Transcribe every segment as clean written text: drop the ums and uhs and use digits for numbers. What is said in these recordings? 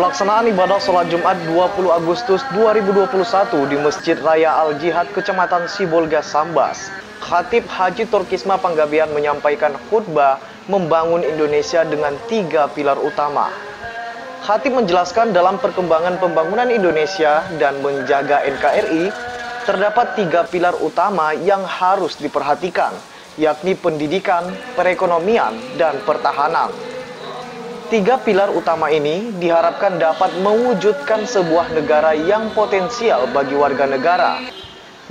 Pelaksanaan ibadah sholat Jumat 20 Agustus 2021 di Masjid Raya Al-Jihad, Kecamatan Sibolga, Sambas. Khatib Haji Turkisma Panggabean menyampaikan khutbah membangun Indonesia dengan 3 pilar utama. Khatib menjelaskan dalam perkembangan pembangunan Indonesia dan menjaga NKRI, terdapat 3 pilar utama yang harus diperhatikan, yakni pendidikan, perekonomian, dan pertahanan. 3 pilar utama ini diharapkan dapat mewujudkan sebuah negara yang potensial bagi warga negara.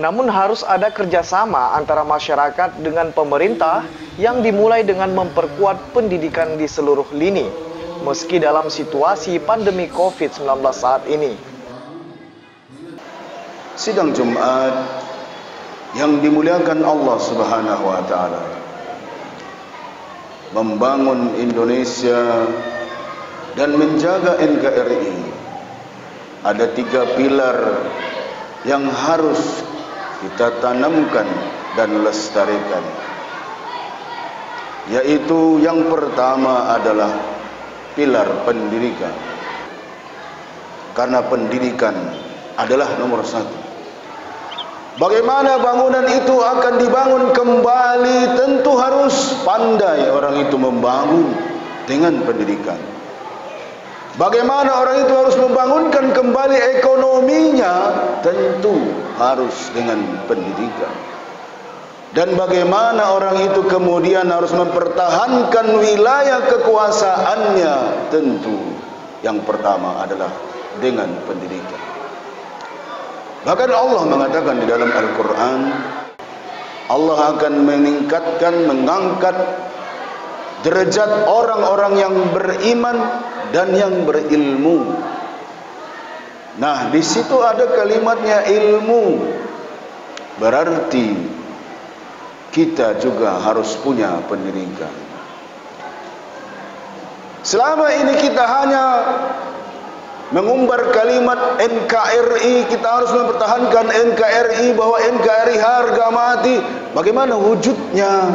Namun harus ada kerjasama antara masyarakat dengan pemerintah yang dimulai dengan memperkuat pendidikan di seluruh lini, meski dalam situasi pandemi COVID-19 saat ini. Sidang Jumat yang dimuliakan Allah Subhanahu wa Ta'ala, membangun Indonesia dan menjaga NKRI, ada 3 pilar yang harus kita tanamkan dan lestarikan, yaitu yang pertama adalah pilar pendidikan, karena pendidikan adalah nomor 1. Bagaimana bangunan itu akan dibangun kembali, tentu harus pandai orang itu membangun dengan pendidikan. Bagaimana orang itu harus membangunkan kembali ekonominya, tentu harus dengan pendidikan. Dan bagaimana orang itu kemudian harus mempertahankan wilayah kekuasaannya, tentu yang pertama adalah dengan pendidikan. Bahkan Allah mengatakan di dalam Al-Quran, Allah akan meningkatkan, mengangkat derajat orang-orang yang beriman dan yang berilmu. Nah, di situ ada kalimatnya ilmu. Berarti kita juga harus punya pendidikan. Selama ini kita hanya mengumbar kalimat NKRI, kita harus mempertahankan NKRI, bahwa NKRI harga mati. Bagaimana wujudnya?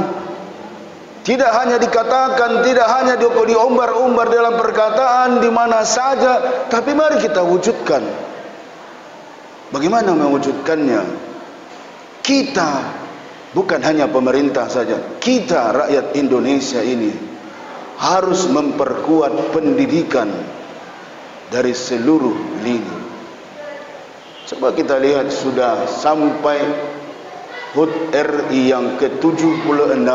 Tidak hanya dikatakan, tidak hanya diumbar-umbar dalam perkataan di mana saja, tapi mari kita wujudkan. Bagaimana mewujudkannya? Kita, bukan hanya pemerintah saja, kita rakyat Indonesia ini harus memperkuat pendidikan dari seluruh lini. Coba kita lihat, sudah sampai HUT RI yang ke-76,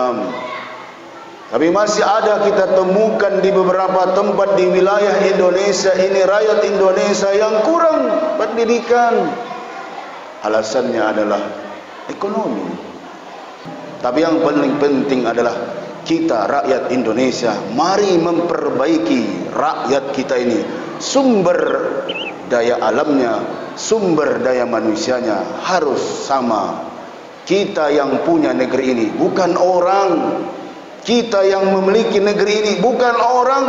tapi masih ada kita temukan di beberapa tempat di wilayah Indonesia ini, rakyat Indonesia yang kurang pendidikan. Alasannya adalah ekonomi. Tapi yang paling penting adalah kita rakyat Indonesia, mari memperbaiki rakyat kita ini. Sumber daya alamnya, sumber daya manusianya harus sama. Kita yang punya negeri ini, bukan orang. Kita yang memiliki negeri ini, bukan orang.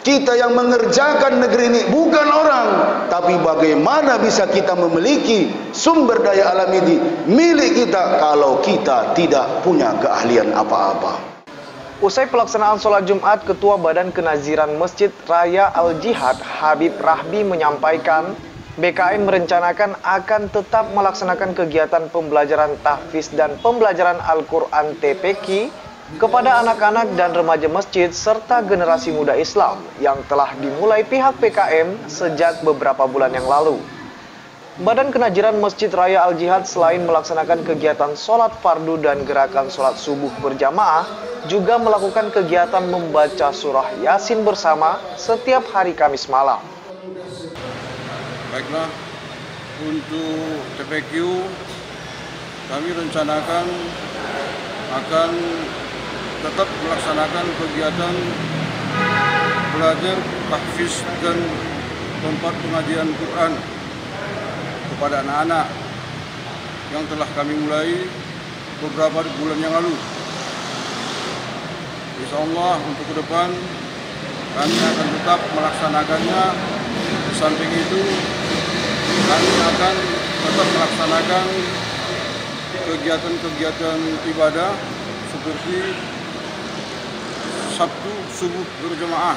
Kita yang mengerjakan negeri ini, bukan orang. Tapi bagaimana bisa kita memiliki sumber daya alam ini milik kita kalau kita tidak punya keahlian apa-apa? Usai pelaksanaan sholat Jumat, Ketua Badan Kenaziran Masjid Raya Al-Jihad, Habib Rahbi, menyampaikan BKN merencanakan akan tetap melaksanakan kegiatan pembelajaran tahfiz dan pembelajaran Al-Quran TPQ kepada anak-anak dan remaja masjid serta generasi muda Islam yang telah dimulai pihak PKM sejak beberapa bulan yang lalu. Badan Kenaziran Masjid Raya Al-Jihad selain melaksanakan kegiatan sholat fardu dan gerakan sholat subuh berjamaah, juga melakukan kegiatan membaca surah Yasin bersama setiap hari Kamis malam. Baiklah, untuk TPQ kami rencanakan akan tetap melaksanakan kegiatan belajar tahfiz dan tempat pengajian Quran kepada anak-anak yang telah kami mulai beberapa bulan yang lalu. Insyaallah untuk ke depan kami akan tetap melaksanakannya. Di samping itu kami akan tetap melaksanakan kegiatan-kegiatan ibadah seperti Sabtu subuh berjamaah.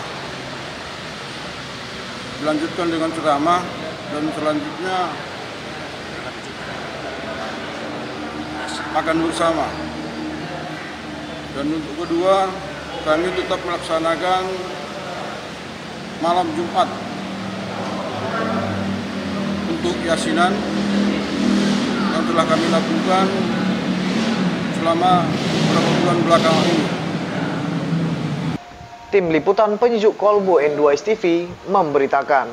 dilanjutkan dengan ceramah, dan selanjutnya makan bersama. Dan untuk kedua, kami tetap melaksanakan malam Jumat untuk yasinan yang telah kami lakukan selama beberapa bulan belakangan ini. Tim Liputan Penyejuk Kolbu N2 STV memberitakan.